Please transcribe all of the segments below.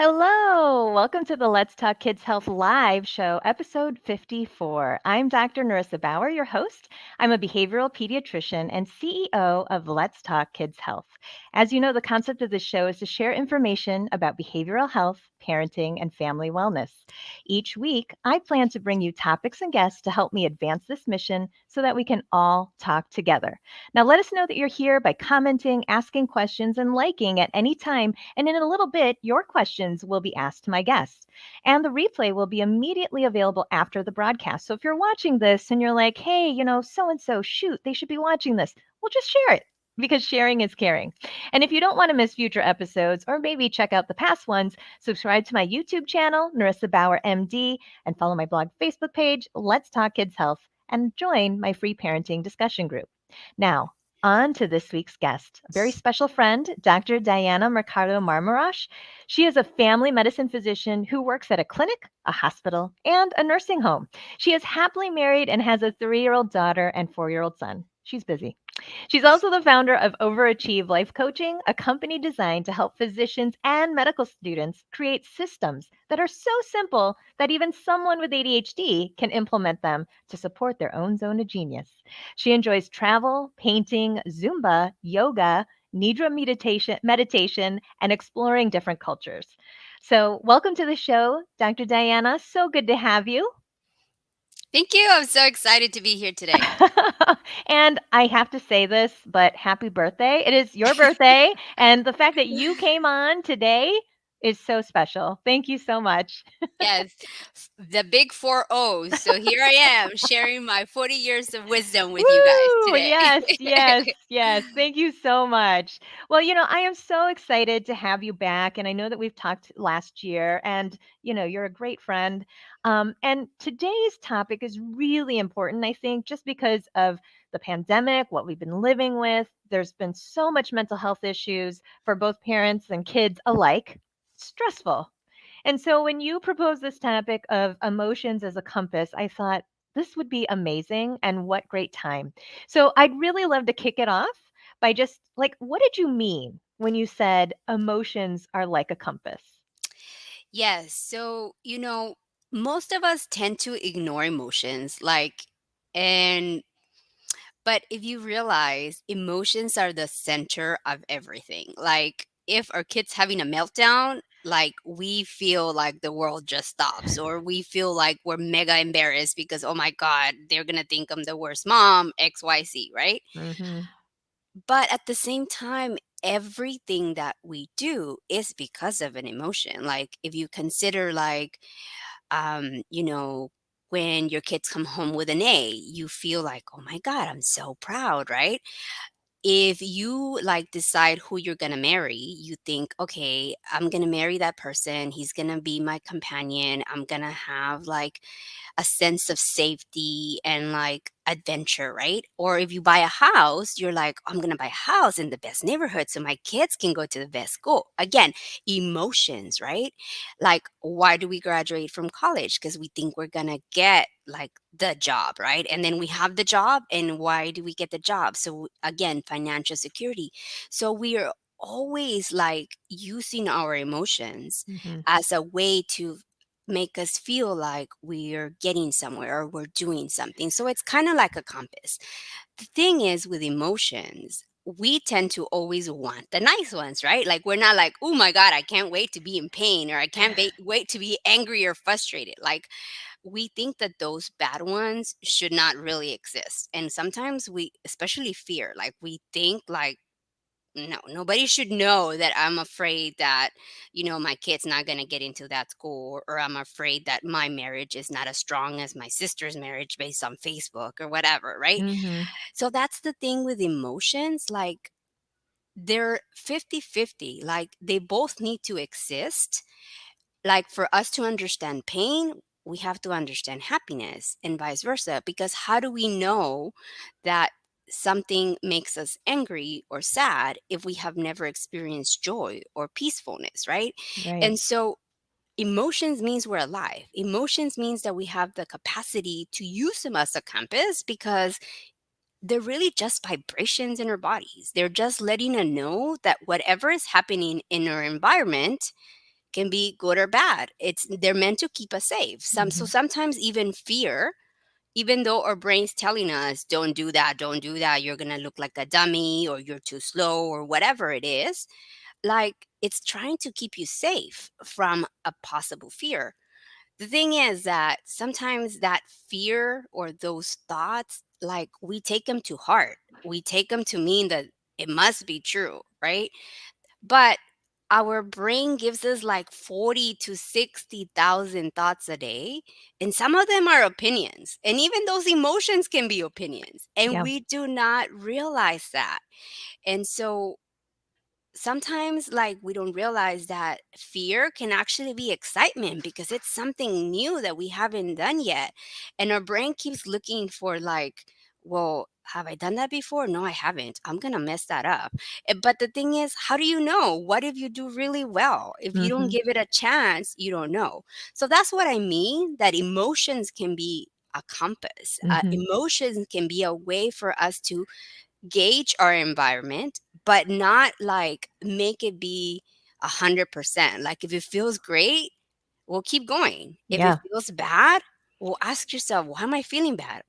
Hello, welcome to the Let's Talk Kids Health Live show, episode 54. I'm Dr. Narissa Bauer, your host. I'm a behavioral pediatrician and CEO of Let's Talk Kids Health. As you know, the concept of this show is to share information about behavioral health, parenting, and family wellness. Each week, I plan to bring you topics and guests to help me advance this mission so that we can all talk together. Now, let us know that you're here by commenting, asking questions, and liking at any time. And in a little bit, your questions will be asked to my guests. And the replay will be immediately available after the broadcast. So if you're watching this and you're like, hey, so and so, shoot, they should be watching this, well, just share it because sharing is caring. And if you don't want to miss future episodes or maybe check out the past ones, subscribe to my YouTube channel, Narissa Bauer MD, and follow my blog Facebook page, Let's Talk Kids Health, and join my free parenting discussion group. Now, on to this week's guest, a very special friend, Dr. Diana Mercado-Marmarosh. She is a family medicine physician who works at a clinic, a hospital, and a nursing home. She is happily married and has a 3-year-old daughter and 4-year-old son. She's busy. She's also the founder of OverAchieve Life Coaching, a company designed to help physicians and medical students create systems that are so simple that even someone with ADHD can implement them to support their own zone of genius. She enjoys travel, painting, Zumba, yoga, Nidra meditation, and exploring different cultures. So, welcome to the show, Dr. Diana. So good to have you. Thank you. I'm so excited to be here today. And I have to say this, but happy birthday. It is your birthday. And the fact that you came on today is so special. Thank you so much. Yes, the big four O's. So here I am sharing my 40 years of wisdom with you guys Woo! today. Yes, yes, yes. Thank you so much. Well, I am so excited to have you back. And I know that we've talked last year, and, you're a great friend. And today's topic is really important, I think, just because of the pandemic, what we've been living with. There's been so much mental health issues for both parents and kids alike. Stressful. And so when you proposed this topic of emotions as a compass, I thought, this would be amazing and what great time. So I'd really love to kick it off by just like, what did you mean when you said emotions are like a compass? Yes. So, most of us tend to ignore emotions, and but if you realize emotions are the center of everything, like if our kid's having a meltdown, like we feel like the world just stops, or we feel like we're mega embarrassed because, oh my God, they're going to think I'm the worst mom, XYZ, right? Mm-hmm. But at the same time, everything that we do is because of an emotion. Like if you consider um, you know, when your kids come home with an A, you feel like, oh my God, I'm so proud, right? If you decide who you're going to marry, you think, okay, I'm going to marry that person. He's going to be my companion. I'm going to have a sense of safety and adventure, right? Or if you buy a house, you're like, I'm going to buy a house in the best neighborhood so my kids can go to the best school. Again, emotions, right? Like, why do we graduate from college? Because we think we're going to get the job, right? And then we have the job. And why do we get the job? So, again, financial security. So, we are always using our emotions Mm-hmm. as a way to make us feel like we're getting somewhere or we're doing something. So it's kind of like a compass. The thing is with emotions, we tend to always want the nice ones, right? Like we're not like, oh my God, I can't wait to be in pain or I can't wait to be angry or frustrated. Like we think that those bad ones should not really exist. And sometimes we, especially fear, like we think no, nobody should know that I'm afraid that, my kid's not going to get into that school, or I'm afraid that my marriage is not as strong as my sister's marriage based on Facebook or whatever, right? Mm-hmm. So that's the thing with emotions. Like they're 50-50. Like they both need to exist. Like for us to understand pain, we have to understand happiness and vice versa. Because how do we know that something makes us angry or sad if we have never experienced joy or peacefulness, right? Right. And so emotions means we're alive. Emotions means that we have the capacity to use them as a compass because they're really just vibrations in our bodies. They're just letting us know that whatever is happening in our environment can be good or bad. They're meant to keep us safe. Hmm. Sometimes even fear, even though our brain's telling us don't do that, you're going to look like a dummy or you're too slow or whatever it is, like it's trying to keep you safe from a possible fear. The thing is that sometimes that fear or those thoughts, like we take them to heart. We take them to mean that it must be true, right? But our brain gives us like 40 to 60,000 thoughts a day, and some of them are opinions. And even those emotions can be opinions, and Yeah. we do not realize that. And so sometimes like we don't realize that fear can actually be excitement because it's something new that we haven't done yet, and our brain keeps looking for like, well, have I done that before? No, I haven't. I'm gonna mess that up. But the thing is, how do you know? What if you do really well? If you don't Hmm. give it a chance, you don't know. So that's what I mean, that emotions can be a compass. Hmm. Emotions can be a way for us to gauge our environment, but not like make it be 100%. Like if it feels great, well, keep going. If it Yeah. feels bad, well, ask yourself, why am I feeling bad?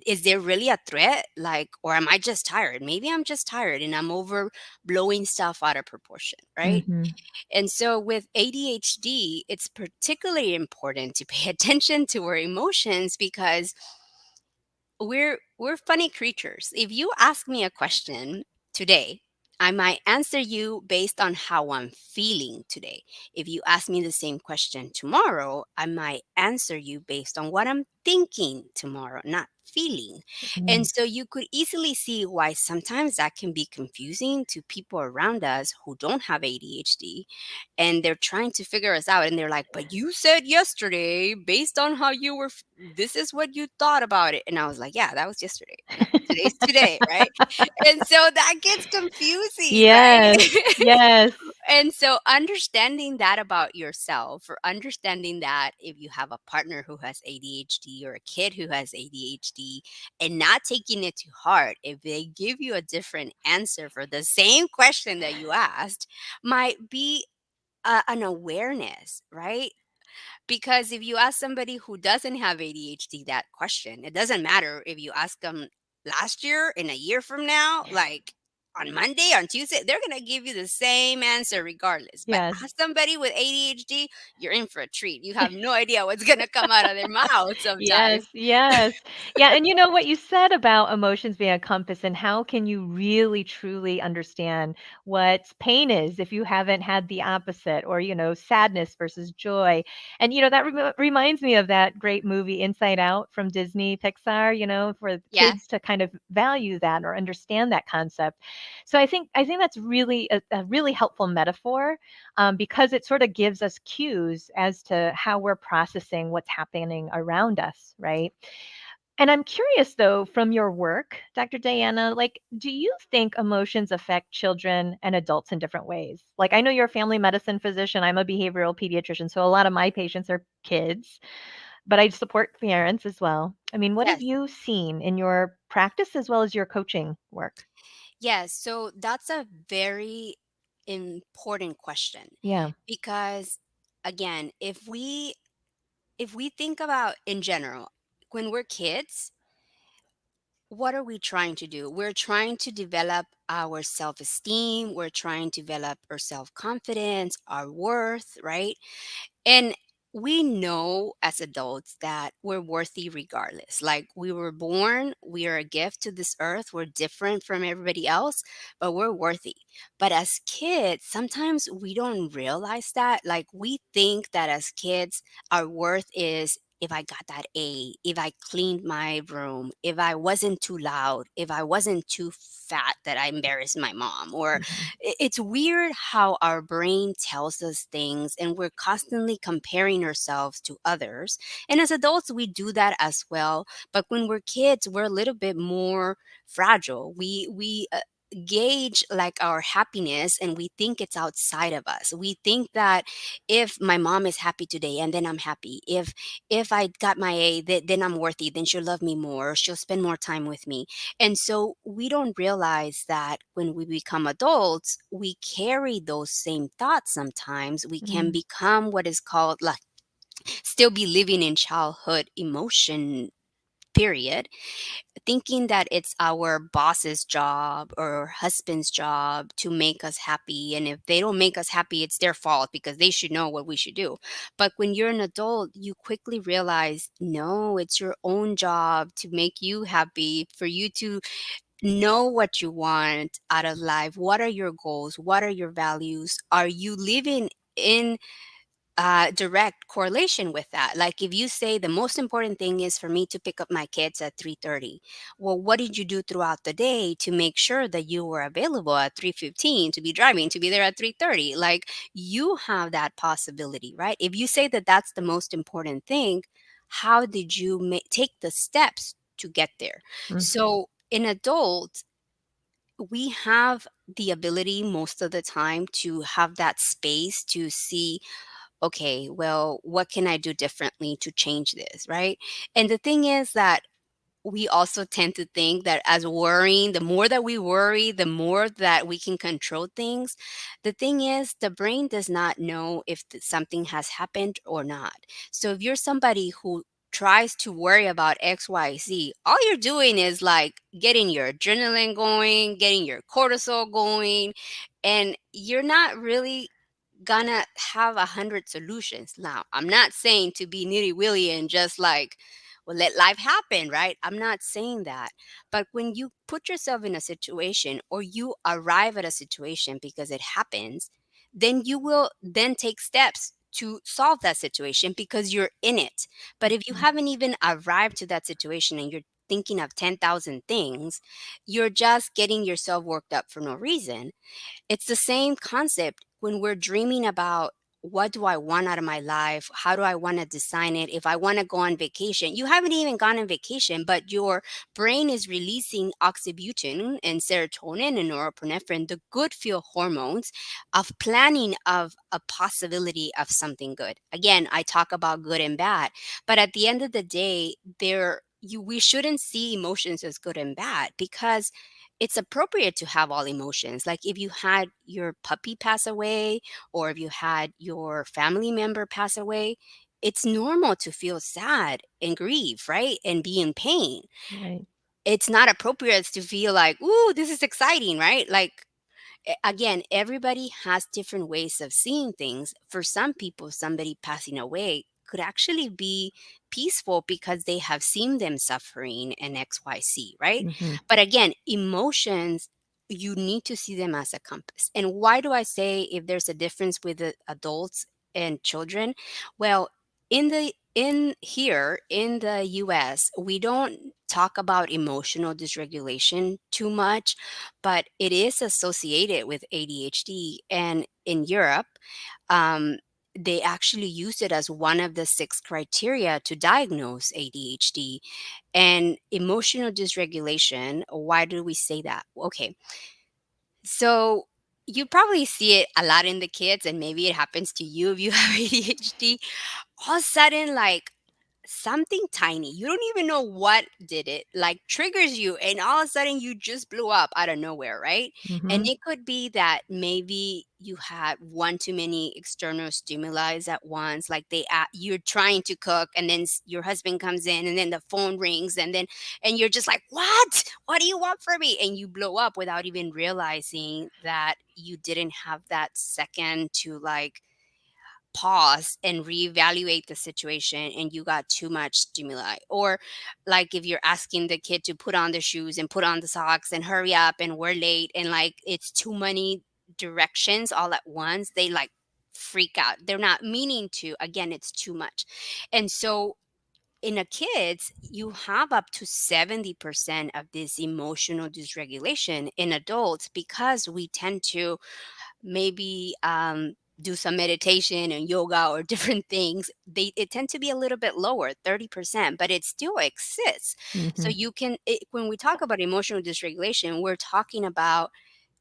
Is there really a threat? Like, or am I just tired? Maybe I'm just tired and I'm over blowing stuff out of proportion, right? Hmm. And so with ADHD, it's particularly important to pay attention to our emotions because we're funny creatures. If you ask me a question today, I might answer you based on how I'm feeling today. If you ask me the same question tomorrow, I might answer you based on what I'm thinking tomorrow, not feeling. And so you could easily see why sometimes that can be confusing to people around us who don't have ADHD, and they're trying to figure us out, and they're like, but you said yesterday based on how you were this is what you thought about it. And I was like, yeah, that was yesterday. Today's today, right? And so that gets confusing, Yes. right? Yes. And so understanding that about yourself, or understanding that if you have a partner who has ADHD or a kid who has ADHD, and not taking it to heart, if they give you a different answer for the same question that you asked, might be an awareness, right? Because if you ask somebody who doesn't have ADHD that question, it doesn't matter if you ask them last year and a year from now, like on Monday, on Tuesday, they're going to give you the same answer regardless. But Yes. ask somebody with ADHD, you're in for a treat. You have no idea what's going to come out of their mouth Yes, sometimes. yes. Yeah, and you know what you said about emotions being a compass and how can you really truly understand what pain is if you haven't had the opposite or, sadness versus joy. And, that reminds me of that great movie Inside Out from Disney Pixar, for Yeah. kids to kind of value that or understand that concept. So I think that's really a really helpful metaphor, because it sort of gives us cues as to how we're processing what's happening around us, right? And I'm curious though, from your work, Dr. Diana, like, do you think emotions affect children and adults in different ways? Like, I know you're a family medicine physician, I'm a behavioral pediatrician, so a lot of my patients are kids, but I support parents as well. I mean, what have Yes. you seen in your practice as well as your coaching work? Yes. So that's a very important question Yeah. because, again, if we think about in general, when we're kids, what are we trying to do? We're trying to develop our self esteem, we're trying to develop our self confidence, our worth, right? And we know as adults that we're worthy regardless. Like we were born, we are a gift to this earth, we're different from everybody else, but we're worthy. But as kids, sometimes we don't realize that. Like we think that as kids, our worth is if I got that A, if I cleaned my room, if I wasn't too loud, if I wasn't too fat that I embarrassed my mom, or Mhm. it's weird how our brain tells us things and we're constantly comparing ourselves to others. And as adults, we do that as well. But when we're kids, we're a little bit more fragile. gauge like our happiness, and we think it's outside of us. We think that if my mom is happy today, and then I'm happy. If I got my A, then I'm worthy, then she'll love me more, or she'll spend more time with me. And so we don't realize that when we become adults, we carry those same thoughts. Sometimes we can Mm, become what is called like still be living in childhood emotion period, thinking that it's our boss's job or husband's job to make us happy. And if they don't make us happy, it's their fault because they should know what we should do. But when you're an adult, you quickly realize no, it's your own job to make you happy, for you to know what you want out of life. What are your goals? What are your values? Are you living in direct correlation with that? Like if you say the most important thing is for me to pick up my kids at 3:30, well, what did you do throughout the day to make sure that you were available at 3:15 to be driving to be there at 3:30? Like you have that possibility, right? If you say that that's the most important thing, how did you take the steps to get there? mm, So in adult, we have the ability most of the time to have that space to see, okay, well, what can I do differently to change this, right? And the thing is that we also tend to think that as worrying, the more that we worry, the more that we can control things. The thing is, the brain does not know if something has happened or not. So if you're somebody who tries to worry about X, Y, Z, all you're doing is like getting your adrenaline going, getting your cortisol going, and you're not really gonna have 100 solutions. Now, I'm not saying to be nitty willy and just like, well, let life happen, right? I'm not saying that. But when you put yourself in a situation or you arrive at a situation because it happens, then you will then take steps to solve that situation because you're in it. But if you mm, haven't even arrived to that situation and you're thinking of 10,000 things, you're just getting yourself worked up for no reason. It's the same concept when we're dreaming about what do I want out of my life? How do I want to design it? If I want to go on vacation, you haven't even gone on vacation, but your brain is releasing oxybutynin and serotonin and norepinephrine, the good feel hormones of planning of a possibility of something good. Again, I talk about good and bad, but at the end of the day, we shouldn't see emotions as good and bad because it's appropriate to have all emotions. Like if you had your puppy pass away or if you had your family member pass away, it's normal to feel sad and grieve, right? And be in pain. right. It's not appropriate to feel like, ooh, this is exciting, right? Like again, everybody has different ways of seeing things. For some people, somebody passing away could actually be peaceful because they have seen them suffering and XYZ, right? Hmm. But again, emotions, you need to see them as a compass. And why do I say if there's a difference with the adults and children? Well, in here in the US, we don't talk about emotional dysregulation too much, but it is associated with ADHD. And in Europe, um, they actually use it as one of the 6 criteria to diagnose ADHD and emotional dysregulation. Why do we say that? Okay, so you probably see it a lot in the kids, and maybe it happens to you if you have ADHD. All of a sudden, like something tiny, you don't even know what did it, like triggers you, and all of a sudden you just blew up out of nowhere, right? And Hmm. it could be that maybe you had one too many external stimuli at once, like you're trying to cook, and then your husband comes in, and then the phone rings, and you're just like, what do you want from me? And you blow up without even realizing that you didn't have that second to like pause and reevaluate the situation, and you got too much stimuli. Or like if you're asking the kid to put on the shoes and put on the socks and hurry up and we're late, and like it's too many directions all at once, they like freak out. They're not meaning to. Again, it's too much. And so in a kids, you have up to 70% of this emotional dysregulation. In adults, because we tend to maybe do some meditation and yoga or different things, it tend to be a little bit lower, 30%, but it still exists. So Hmm. when we talk about emotional dysregulation, we're talking about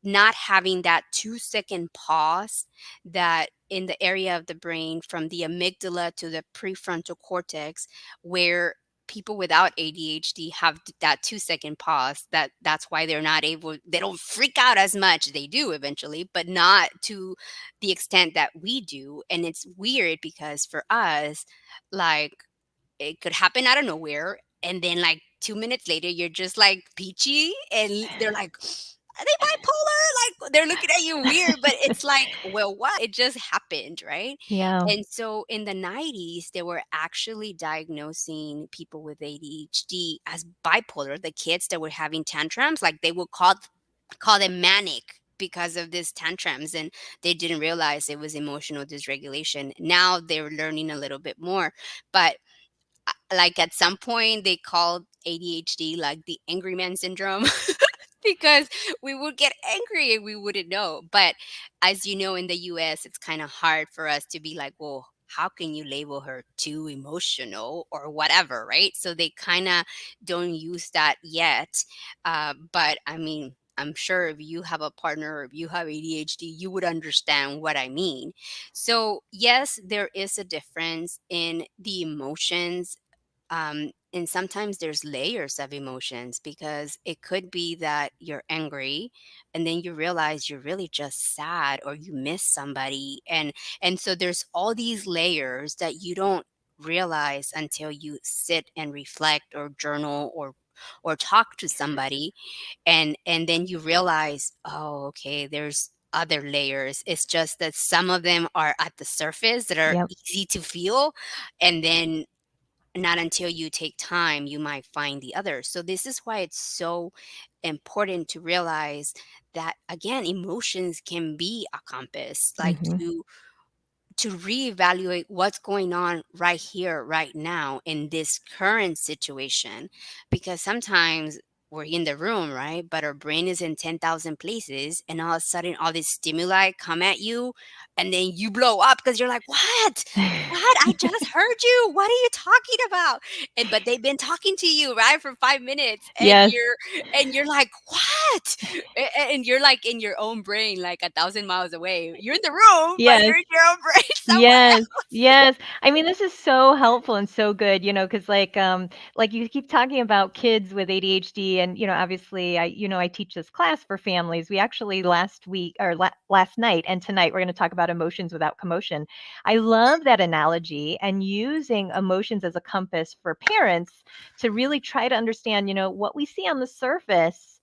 not having that 2-second pause that in the area of the brain from the amygdala to the prefrontal cortex, where people without ADHD have that 2-second pause. That's why they don't freak out as much. They do eventually, but not to the extent that we do. And it's weird because for us, like, it could happen out of nowhere, and then like 2 minutes later you're just like peachy, and they're like, are they bipolar? Like, they're looking at you weird, but it's like, well, what? It just happened, right? Yeah. And so in the 90s they were actually diagnosing people with ADHD as bipolar. The kids that were having tantrums, like, they would call them manic because of these tantrums, and they didn't realize it was emotional dysregulation. Now they're learning a little bit more, but like, at some point they called ADHD like the angry man syndrome because we would get angry and we wouldn't know. But as you know, in the US, it's kind of hard for us to be like, well, how can you label her too emotional or whatever, right? So they kind of don't use that yet. But I mean, I'm sure if you have a partner or if you have ADHD, you would understand what I mean. So, yes, there is a difference in the emotions, and sometimes there's layers of emotions, because it could be that you're angry and then you realize you're really just sad or you miss somebody, and so there's all these layers that you don't realize until you sit and reflect or journal or talk to somebody, and then you realize, oh, okay, there's other layers. It's just that some of them are at the surface that are Yep. easy to feel, and then not until you take time you might find the others. So this is why it's so important to realize that, again, emotions can be a compass, like, Hmm. to reevaluate what's going on right here, right now, in this current situation. Because sometimes we're in the room, right? But our brain is in 10,000 places, and all of a sudden, all these stimuli come at you, and then you blow up because you're like, what? What? I just heard you. What are you talking about? But they've been talking to you, right, for 5 minutes, and Yes. you're like, what? And you're like in your own brain, like 1,000 miles away. You're in the room, but Yes. you're in your own brain somewhere Yes, else. yes. I mean, this is so helpful and so good, because like you keep talking about kids with ADHD, and obviously, I teach this class for families. We actually last week or last night and tonight we're going to talk about emotions without commotion. I love that analogy and using emotions as a compass for parents to really try to understand, what we see on the surface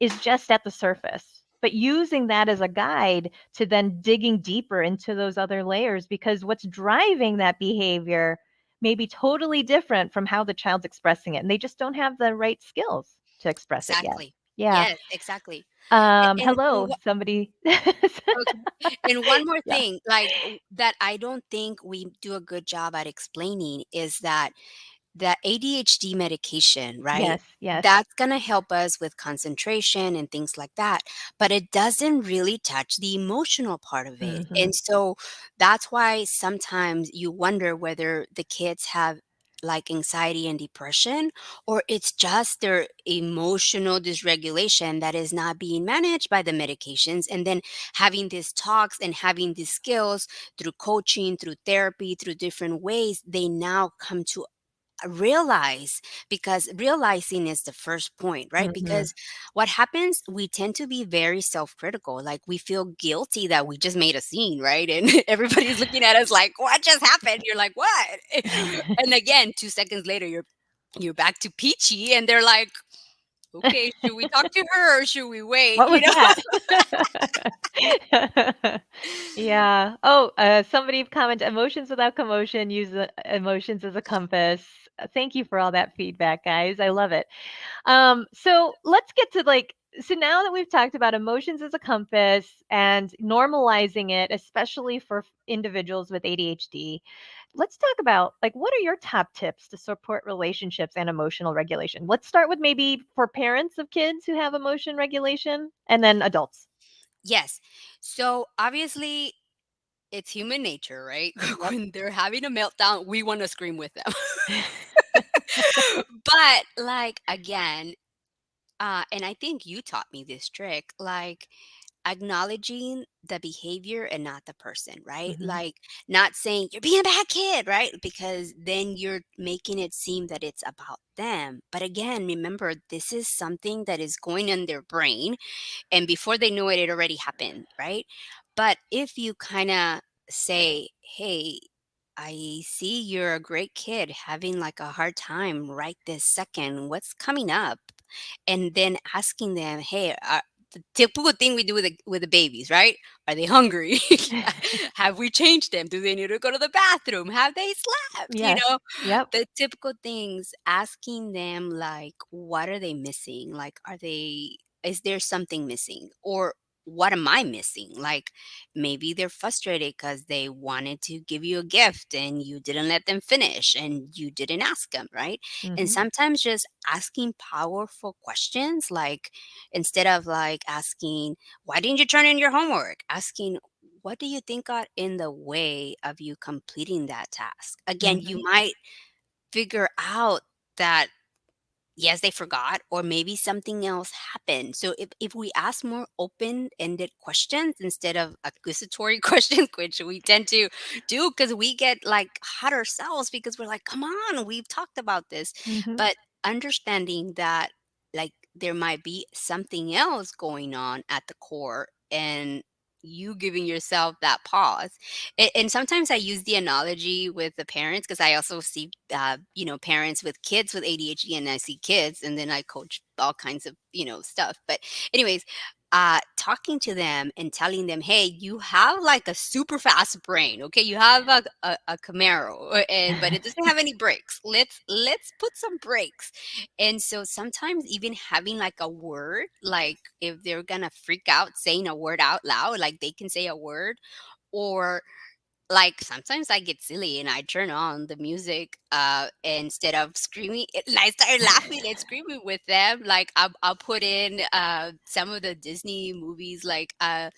is just at the surface, but using that as a guide to then digging deeper into those other layers, because what's driving that behavior may be totally different from how the child's expressing it. And they just don't have the right skills to express it yet. Exactly. Yeah. Yes, exactly. And Hello, somebody. okay. And one more Yeah. thing, like, that I don't think we do a good job at explaining is that the ADHD medication, right? Yes. Yes. That's going to help us with concentration and things like that. But it doesn't really touch the emotional part of it. Hmm. And so that's why sometimes you wonder whether the kids have like anxiety and depression, or it's just their emotional dysregulation that is not being managed by the medications. And then having these talks and having these skills through coaching, through therapy, through different ways, they now come to realize, because realizing is the first point, right? Hmm. Because what happens, we tend to be very self-critical, like we feel guilty that we just made a scene, right? And everybody's looking at us like, what just happened? You're like, what? And again, 2 seconds later, you're back to peachy, and they're like, okay, should we talk to her or should we wait, What was that? Yeah. Oh, somebody commented, emotions without commotion, use the emotions as a compass. Thank you for all that feedback, guys. I love it. So let's get to so now that we've talked about emotions as a compass and normalizing it, especially for individuals with ADHD, let's talk about what are your top tips to support relationships and emotional regulation? Let's start with maybe for parents of kids who have emotion regulation and then adults. Yes. So obviously, it's human nature, right? Yep. When they're having a meltdown, we want to scream with them. But like again, and I think you taught me this trick, like acknowledging the behavior and not the person, right? Mhm. Like not saying you're being a bad kid, right? Because then you're making it seem that it's about them. But again, remember, this is something that is going in their brain, and before they know it, it already happened, right? But if you kind of say, hey, I see you're a great kid having like a hard time right this second. What's coming up? And then asking them, hey, the typical thing we do with the babies, right? Are they hungry? Have we changed them? Do they need to go to the bathroom? Have they slept? You Yes. know, Yep. the typical things, asking them like, what are they missing? Like, is there something missing? Or what am I missing? Like, maybe they're frustrated because they wanted to give you a gift and you didn't let them finish and you didn't ask them, right? And Mhm. sometimes just asking powerful questions, like instead of like asking, why didn't you turn in your homework? Asking, what do you think got in the way of you completing that task? Again, you Mhm. might figure out that yes, they forgot, or maybe something else happened. So if we ask more open-ended questions instead of accusatory questions, which we tend to do because we get like hot ourselves because we're like, come on, we've talked about this. Mhm. But understanding that like there might be something else going on at the core, and you giving yourself that pause. And sometimes I use the analogy with the parents because I also see, parents with kids with ADHD, and I see kids, and then I coach all kinds of, stuff. But, anyways, talking to them and telling them, hey, you have like a super fast brain, okay? You have a Camaro, but it doesn't have any brakes. Let's put some brakes. And so sometimes even having like a word, like if they're gonna freak out saying a word out loud, like they can say a word, or like sometimes I get silly and I turn on the music instead of screaming and I start laughing and screaming with them. Like I'll put in some of the Disney movies, like the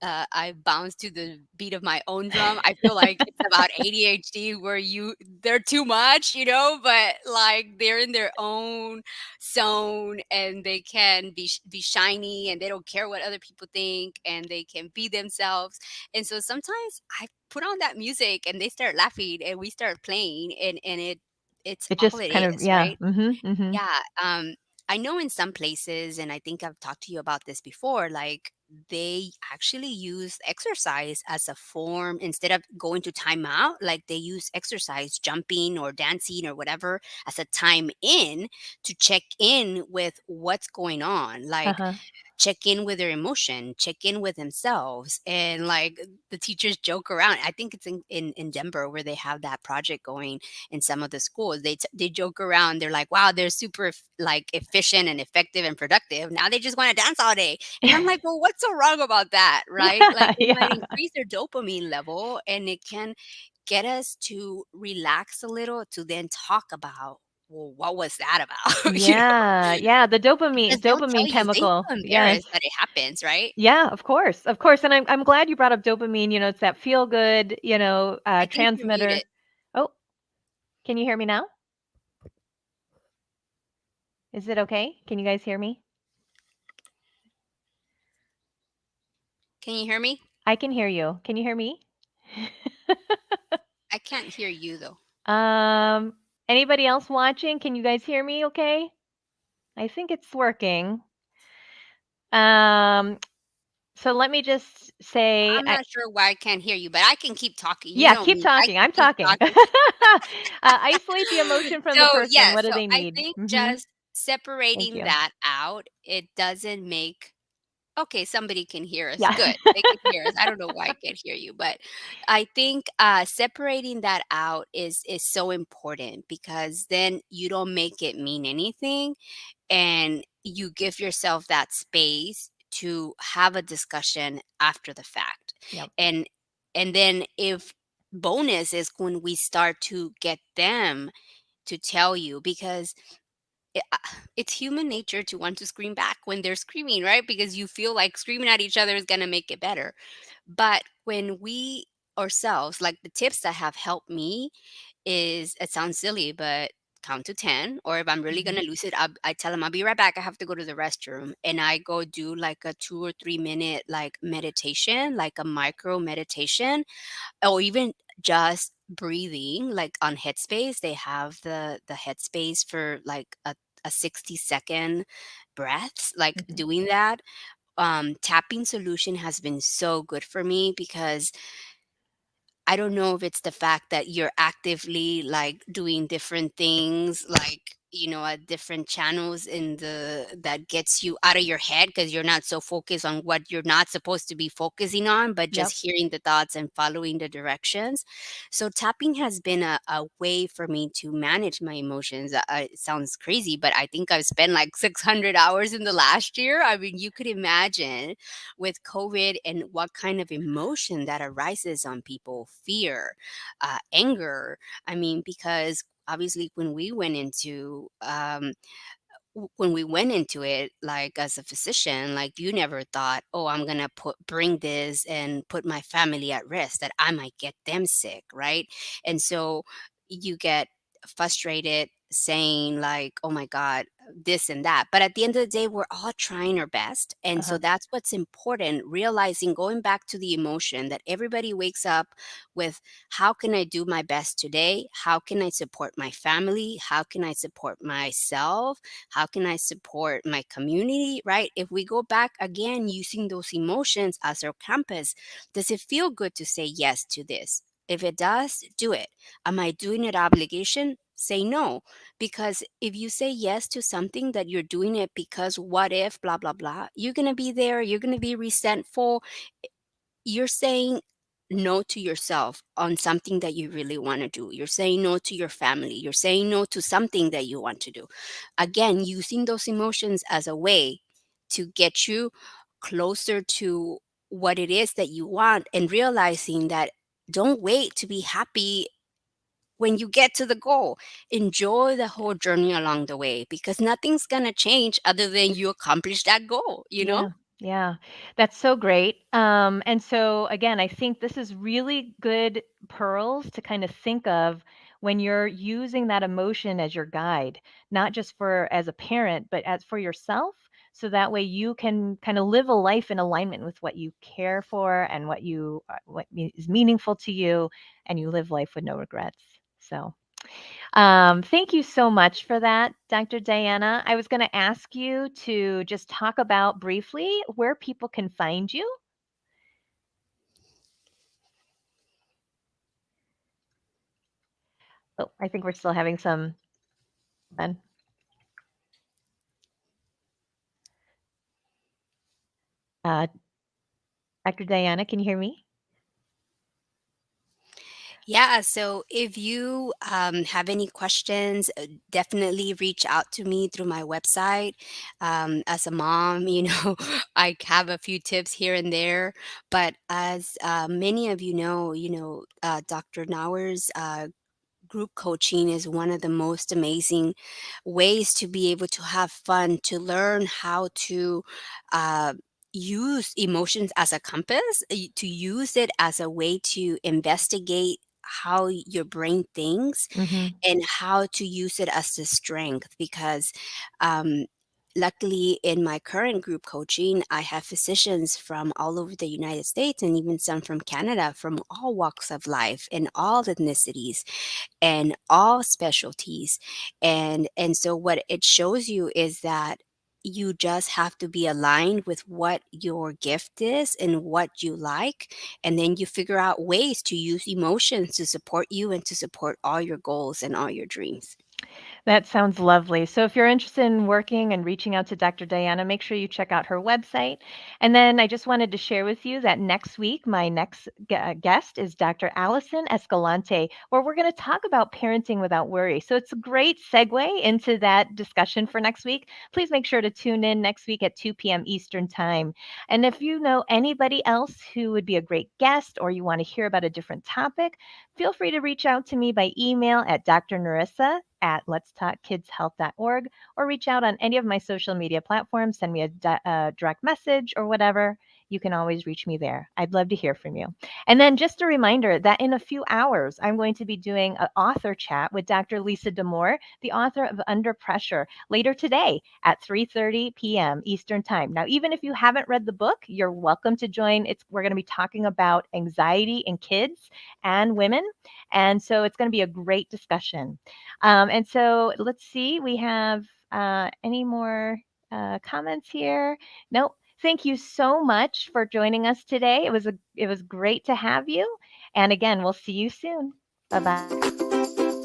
I bounce to the beat of my own drum. I feel like it's about ADHD where they're too much, but like they're in their own zone and they can be shiny and they don't care what other people think and they can be themselves. And so sometimes I put on that music and they start laughing and we start playing, and it's It all just it kind of is, yeah. right? Mhm. Mhm. Yeah. I know in some places, and I think I've talked to you about this before, like they actually use exercise as a form instead of going to timeout, like they use exercise, jumping or dancing or whatever, as a time in to check in with what's going on. Like Uh-huh. check in with their emotion, check in with themselves. And like the teachers joke around. I think it's in Denver where they have that project going in some of the schools. They joke around. They're like, wow, they're super like efficient and effective and productive. Now they just want to dance all day. And I'm like, well, what's so wrong about that? Right? Like Yeah, it might yeah. increase their dopamine level and it can get us to relax a little to then talk about, well, what was that about? Yeah, yeah, the Because they'll tell dopamine you they chemical. feel Yes. embarrassed that it happens, right? Yeah, of course, of course, and I'm glad you brought up dopamine, it's that feel good, I think you're transmitter. muted. Oh, can you hear me now? Is it okay? Can you guys hear me? Can you hear me? I can hear you. Can you hear me? I can't hear you though. Um, Anybody else watching? Can you guys hear me okay? I think it's working. Um, so let me just say, I'm not sure why I can't hear you, but I can keep talking. You yeah, know keep me. I talking. can I'm keep talking. talking. Isolate the emotion from the So, person. yeah, What do so they I need? think Mhm. just Thank separating you. that out, it doesn't make okay, somebody can hear us. Yeah. Good. They can hear us. I don't know why I can't hear you, but I think separating that out is so important because then you don't make it mean anything and you give yourself that space to have a discussion after the fact. Yep. And then if bonus is when we start to get them to tell you because it's human nature to want to scream back when they're screaming, right? Because you feel like screaming at each other is going to make it better. But when we ourselves, like the tips that have helped me is, it sounds silly, but count to 10. Or if I'm really going Mhm. to lose it, I tell them I'll be right back. I have to go to the restroom. And I go do like a 2 or 3 minute like meditation, like a micro meditation, or even just breathing. Like on Headspace, they have the Headspace for like a 60-second breaths, like Mhm. doing that. Tapping solution has been so good for me because I don't know if it's the fact that you're actively like doing different things, like, at different channels in the that gets you out of your head because you're not so focused on what you're not supposed to be focusing on, but Yep. just hearing the thoughts and following the directions. So tapping has been a way for me to manage my emotions. It sounds crazy, but I think I've spent like 600 hours in the last year. I mean, you could imagine with COVID and what kind of emotion that arises on people, fear, anger. I mean, because obviously when we went into it, like as a physician, like you never thought, oh, I'm gonna bring this and put my family at risk, that I might get them sick, right? And so you get frustrated saying like, oh my god, this and that, but at the end of the day, we're all trying our best. And so Uh-huh. that's what's important, realizing, going back to the emotion, that everybody wakes up with, how can I do my best today? How can I support my family? How can I support myself? How can I support my community, right? If we go back again using those emotions as our compass, does it feel good to say yes to this? If it does, do it. Am I doing it obligation? Say no. Because if you say yes to something that you're doing it because what if, blah, blah, blah, you're going to be there, you're going to be resentful. You're saying no to yourself on something that you really want to do. You're saying no to your family. You're saying no to something that you want to do. Again, using those emotions as a way to get you closer to what it is that you want, and realizing that don't wait to be happy when you get to the goal. Enjoy the whole journey along the way, because nothing's going to change other than you accomplish that goal. Yeah, yeah, that's so great. And so again, I think this is really good pearls to kind of think of when you're using that emotion as your guide, not just for as a parent, but as for yourself. So that way you can kind of live a life in alignment with what you care for and what is meaningful to you, and you live life with no regrets. So. Thank you so much for that, Dr. Diana. I was going to ask you to just talk about briefly where people can find you. Oh, I think we're still having some fun. Uh, Dr. Diana, can you hear me? Yeah, so if you have any questions, definitely reach out to me through my website. As a mom, I have a few tips here and there, but as many of Dr. Nauer's group coaching is one of the most amazing ways to be able to have fun, to learn how to uh, use emotions as a compass, to use it as a way to investigate how your brain thinks, Hmm. and how to use it as a strength. Because um, luckily, in my current group coaching, I have physicians from all over the United States, and even some from Canada, from all walks of life and all ethnicities and all specialties. And so what it shows you is that you just have to be aligned with what your gift is and what you like, and then you figure out ways to use emotions to support you and to support all your goals and all your dreams. That sounds lovely. So if you're interested in working and reaching out to Dr. Diana, make sure you check out her website. And then I just wanted to share with you that next week, my next guest is Dr. Allison Escalante, where we're going to talk about parenting without worry. So it's a great segue into that discussion for next week. Please make sure to tune in next week at 2 p.m. Eastern Time. And if you know anybody else who would be a great guest, or you want to hear about a different topic, feel free to reach out to me by email at drnarissa at let's letstalkkidshealth.org, or reach out on any of my social media platforms. Send me a direct message or whatever. You can always reach me there. I'd love to hear from you. And then just a reminder that in a few hours, I'm going to be doing an author chat with Dr. Lisa Damore, the author of Under Pressure, later today at 3:30 p.m. Eastern Time. Now, even if you haven't read the book, you're welcome to join. We're going to be talking about anxiety in kids and women. And so it's going to be a great discussion. And so let's see, we have any more comments here? Nope. Thank you so much for joining us today. It was great to have you. And again, we'll see you soon. Bye bye.